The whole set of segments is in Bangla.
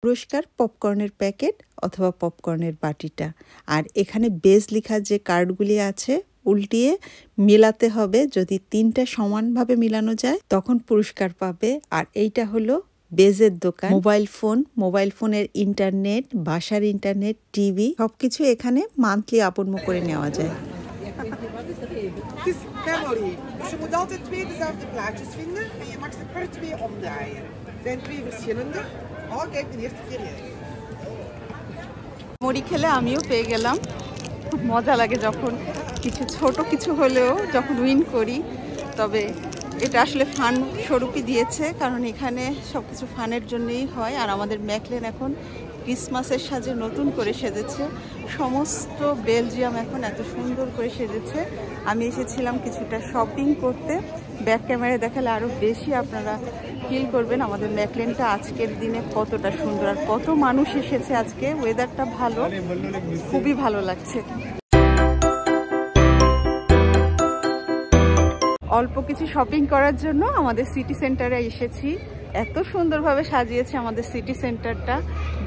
পুরস্কার পপকর্নের প্যাকেট অথবা পপকর্নের বাটিটা। আর এখানে বেজ লেখা যে কার্ডগুলি আছে উল্টিয়ে মেলাতে হবে। যদি 3টা সমানভাবে মিলানো যায় তখন পুরস্কার পাবে। আর এইটা হলো বেজের দোকান। মোবাইল ফোনের ইন্টারনেট, বাসার ইন্টারনেট, টিভি সবকিছু এখানে মান্থলি আপনমো করে নেওয়া যায়। Het is memory. Dus je moet altijd 2 dezelfde plaatjes vinden en je mag ze per 2 omdraaien. Het zijn 2 verschillende. Oh, kijk, de eerste keer jij. মুড়ি খেলে আমিও পেয়ে গেলাম। খুব মজা লাগে যখন ছোট কিছু হলেও যখন উইন করি। তবে এটা আসলে ফান স্বরূপই দিয়েছে, কারণ এখানে সব কিছু ফানের জন্যই হয়। আর আমাদের ম্যাকলেন এখন ক্রিসমাসের সাজে নতুন করে সেজেছে। সমস্ত বেলজিয়াম এখন এত সুন্দর করে সেজেছে। আমি এসেছিলাম কিছুটা শপিং করতে। ব্যাক ক্যামেরায় দেখালে আরও বেশি আপনারা ফিল করবেন আমাদের ম্যাকলেনটা আজকের দিনে কতটা সুন্দর আর কত মানুষ এসেছে। আজকে ওয়েদারটা ভালো, খুবই ভালো লাগছে। অল্প কিছু শপিং করার জন্য আমাদের সিটি সেন্টারে এসেছি। এত সুন্দরভাবে সাজিয়েছে আমাদের সিটি সেন্টারটা,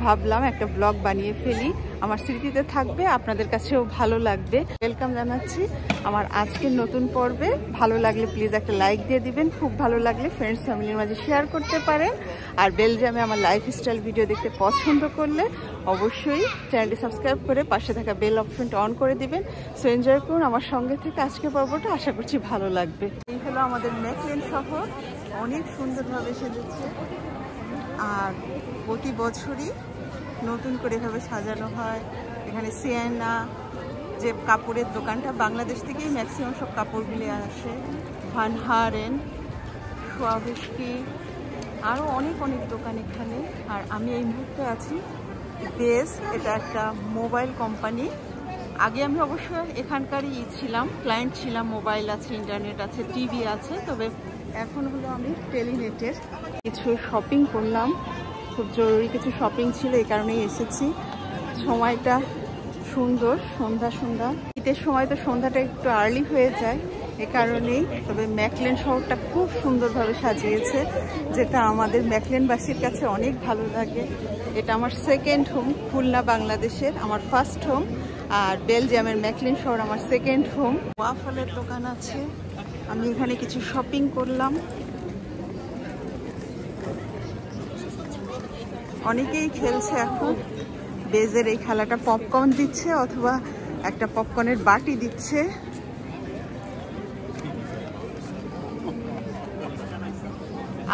ভাবলাম একটা ব্লগ বানিয়ে ফেলি। আমার স্মৃতিতে থাকবে, আপনাদের কাছেও ভালো লাগবে। ওয়েলকাম জানাচ্ছি আমার আজকের নতুন পর্বে। ভালো লাগলে প্লিজ একটা লাইক দিয়ে দিবেন। খুব ভালো লাগলে ফ্রেন্ডস ফ্যামিলির মাঝে শেয়ার করতে পারেন। আর বেলজিয়ামে আমার লাইফস্টাইল ভিডিও দেখতে পছন্দ করলে অবশ্যই চ্যানেলটি সাবস্ক্রাইব করে পাশে থাকা বেল অপশনটা অন করে দিবেন। সো এনজয় করুন আমার সঙ্গে থেকে আজকের পর্বটা, আশা করছি ভালো লাগবে। এই হলো আমাদের ম্যাকলেন শহর, অনেক সুন্দরভাবে সেজেছে। আর প্রতি বছরই নতুন করে এভাবে সাজানো হয়। এখানে সিয়েনা যে কাপড়ের দোকানটা, বাংলাদেশ থেকেই ম্যাক্সিমাম সব কাপড়গুলি আসে। ভান হারেন, সোয়াভিস্কি, আরও অনেক দোকান এখানে। আর আমি এই মুহূর্তে আছি বেজ, এটা একটা মোবাইল কোম্পানি। আগে আমি অবশ্য এখানকারই ছিলাম, ক্লায়েন্ট ছিলাম। মোবাইল আছে, ইন্টারনেট আছে, টিভি আছে। তবে এখন হলো আমি টেলিনেটের। কিছু শপিং করলাম, খুব জরুরি কিছু শপিং ছিল, এই কারণেই এসেছি। সময়টা সুন্দর, সন্ধ্যা। শীতের সময় তো সন্ধ্যাটা একটু আর্লি হয়ে যায়, এ কারণেই। তবে ম্যাকলেন শহরটা খুব সুন্দরভাবে সাজিয়েছে, যেটা আমাদের ম্যাকলেনবাসীর কাছে অনেক ভালো লাগে। এটা আমার সেকেন্ড হোম। খুলনা বাংলাদেশের আমার ফার্স্ট হোম, আর বেলজিয়ামের ম্যাকলেন শহর আমার সেকেন্ড হোম। ওয়াফলের দোকান আছে, আমি এখানে কিছু শপিং করলাম। অনেকেই খেলছে এখন বেজের এই খেলাটা। পপকর্ন দিচ্ছে অথবা একটা পপকর্নের বাটি দিচ্ছে।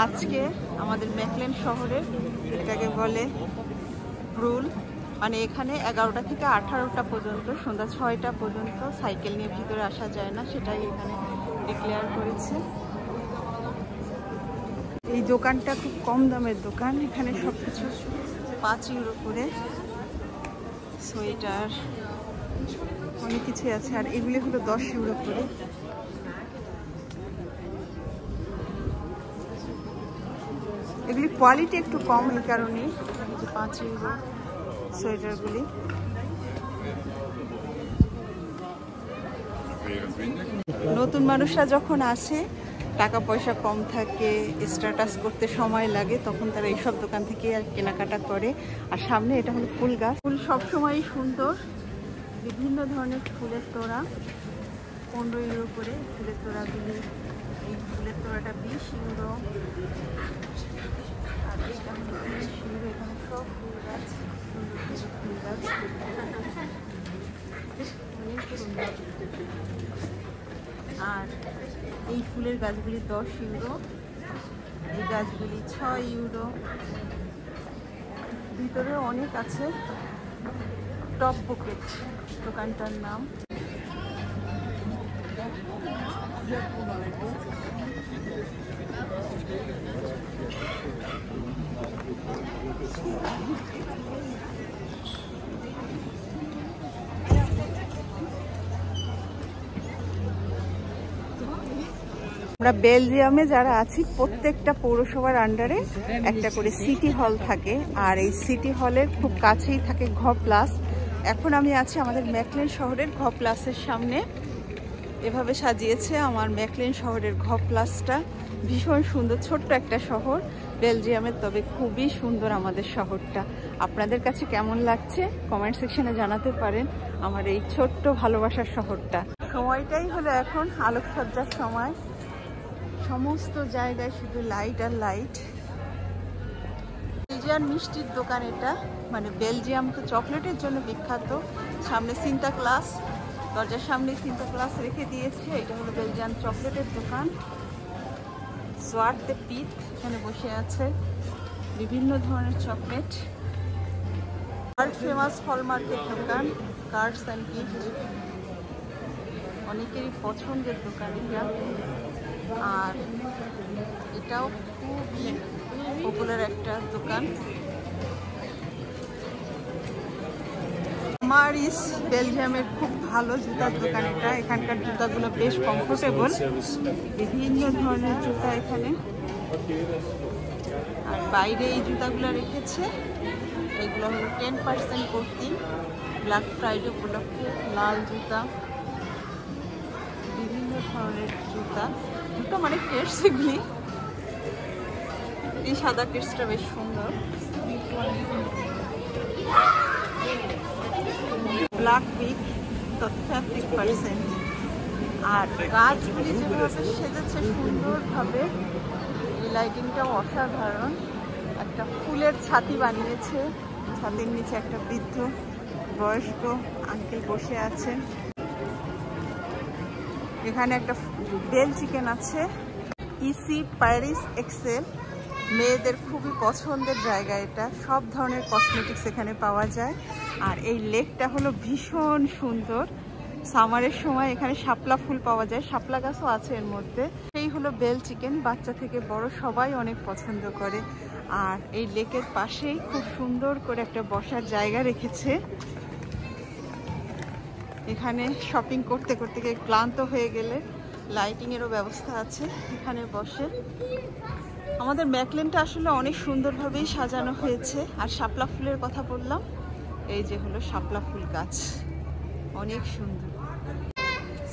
আজকে আমাদের ম্যাকলেন শহরের এটাকে বলে রুল, মানে এখানে 11টা থেকে 18টা পর্যন্ত, সন্ধ্যা 6টা পর্যন্ত সাইকেল নিয়ে ভিতরে আসা যায় না, সেটাই এখানে ডিক্লেয়ার করেছে। এই দোকানটা খুব কম দামের দোকান। এখানে সব কিছু 5 ইউরো করে, সোয়েটার অনেক কিছুই আছে। আর এগুলি হলো 10 ইউরো করে। এগুলি কোয়ালিটি একটু কম, এই কারণে 5 ইউরো সোয়েটারগুলি। নতুন মানুষরা যখন আসে, টাকা পয়সা কম থাকে, স্ট্যাটাস করতে সময় লাগে, তখন তারা এইসব দোকান থেকে আর কেনাকাটা করে। আর সামনে এটা হলো ফুল গাছ। ফুল সবসময়ই সুন্দর, বিভিন্ন ধরনের ফুলের তোড়া। 15 ইউরো করে ফুলের তোড়াগুলি। এই ফুলের তোড়াটা 20 ইউরো। আর এটা হলো 30 ইউরো। এখানে সব ফুল গাছ, ফুল গাছ অনেক সুন্দর। আর এই ফুলের গাছগুলি 10 ইউরো, এই গাছগুলি 6 ইউরো। ভিতরে অনেক আছে। টপ বুকেট দোকানটার নাম। আমরা বেলজিয়ামে যারা আছি, প্রত্যেকটা পৌরসভার আন্ডারে একটা করে সিটি হল থাকে। আর এই সিটি হলের খুব কাছেই থাকে ঘ প্লাস। এখন আমি আছি আমাদের ম্যাকলেন শহরের ঘ প্লাসের সামনে। এভাবে সাজিয়েছে আমার ম্যাকলেন শহরের ঘ প্লাসটা। ভীষণ সুন্দর, ছোট্ট একটা শহর বেলজিয়ামের, তবে খুবই সুন্দর আমাদের শহরটা। আপনাদের কাছে কেমন লাগছে কমেন্ট সেকশনে জানাতে পারেন আমার এই ছোট্ট ভালোবাসার শহরটা। সময়টাই হলো এখন আলোকসজ্জার সময়, সমস্ত জায়গায় শুধু লাইট আর লাইট। বেলজিয়াম মিষ্টির দোকান এটা, মানে বেলজিয়াম তো চকলেটের জন্য বিখ্যাত। সামনে সিন্তা ক্লাস, দরজার সামনে সিন্তা ক্লাস রেখে দিয়েছে। এটা হলো বেলজিয়াম চকলেটের দোকান। সোয়ার্তে পিট এখানে বসে আছে, বিভিন্ন ধরনের চকলেট। আর ফেমাস হলমার্কের দোকান, কার্ডস অ্যান্ড গিফট, অনেকেরই পছন্দের দোকান এটা। আর এটাও খুবই পপুলার একটা দোকান। মারিস বেলজিয়ামের খুব ভালো জুতার দোকান এটা। এখানকার জুতাগুলো বেশ কমফোর্টেবল, বিভিন্ন ধরনের জুতা এখানে। আর বাইরে এই জুতাগুলো রেখেছে, এগুলো হলো 10% কর্তি, ব্ল্যাক ফ্রাইডে উপলক্ষে। লাল জুতা, বিভিন্ন ধরনের জুতা, জুতো মানে কেটস এগুলি। এই সাদা কেটসটা বেশ সুন্দর। Black week 50%। আর গাছগুলি যেভাবে সেজেছে সুন্দরভাবে, এই লাইটিংটাও অসাধারণ। একটা ফুলের ছাতি বানিয়েছে, ছাতির নিচে একটা বৃদ্ধ বয়স্ক আঙ্কেল বসে আছেন। এখানে একটা বেল চিকেন আছে। ইসি প্যারিস এক্সেল, মেয়েদের খুবই পছন্দের জায়গা এটা। সব ধরনের কসমেটিক্স এখানে পাওয়া যায়। আর এই লেকটা হলো ভীষণ সুন্দর। সামারের সময় এখানে শাপলা ফুল পাওয়া যায়, শাপলা গাছও আছে এর মধ্যে। এই হলো বেল চিকেন, বাচ্চা থেকে বড় সবাই অনেক পছন্দ করে। আর এই লেকের পাশেই খুব সুন্দর করে একটা বসার জায়গা রেখেছে। এখানে শপিং করতে করতে ক্লান্ত হয়ে গেলে লাইটিংয়েরও ব্যবস্থা আছে, এখানে বসে। আমাদের ম্যাকলেনটা আসলে অনেক সুন্দরভাবেই সাজানো হয়েছে। আর শাপলা ফুলের কথা বললাম, এই যে হলো শাপলা ফুল গাছ, অনেক সুন্দর।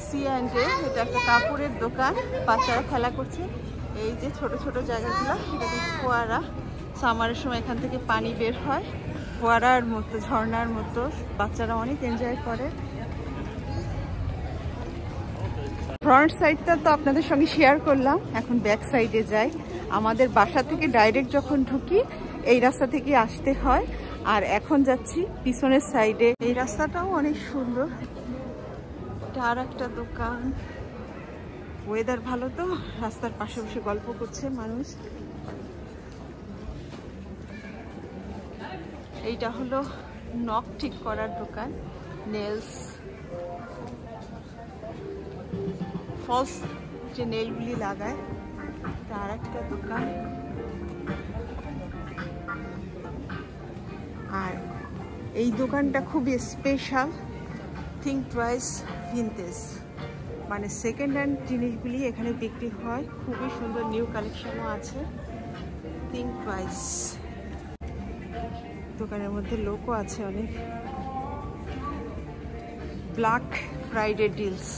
C&A, এটা একটা কাপড়ের দোকান, বাচ্চারা খেলা করছে। এই যে ছোট ছোট জায়গাগুলো, এটা কিন্তু ফোয়ারা। সামারের সময় এখান থেকে পানি বের হয়, ফোয়ারার মতো, ঝর্ণার মতো। বাচ্চারা অনেক এনজয় করে। ফ্রন্ট সাইডটা তো আপনাদের সঙ্গে শেয়ার করলাম, এখন ব্যাক সাইডে যাই। আমাদের বাসা থেকে ডাইরেক্ট যখন ঢুকি এই রাস্তা থেকে আসতে হয়, আর এখন যাচ্ছি পিছনের সাইডে। এই রাস্তাটাও অনেক সুন্দর। এটা আর একটা দোকান। ওয়েদার ভালো তো, রাস্তার পাশে বসে গল্প করছে মানুষ। এইটা হলো নখ ঠিক করার দোকান, নেলস, ফলস যে নেলগুলি লাগায়, তার একটা দোকান। আর এই দোকানটা খুবই স্পেশাল, থিঙ্ক টুয়াইস ভিনটেজ, মানে সেকেন্ড হ্যান্ড জিনিসগুলি এখানে বিক্রি হয়। খুবই সুন্দর নিউ কালেকশনও আছে। থিঙ্ক টুয়াইস দোকানের মধ্যে লোকও আছে অনেক। Black Friday deals.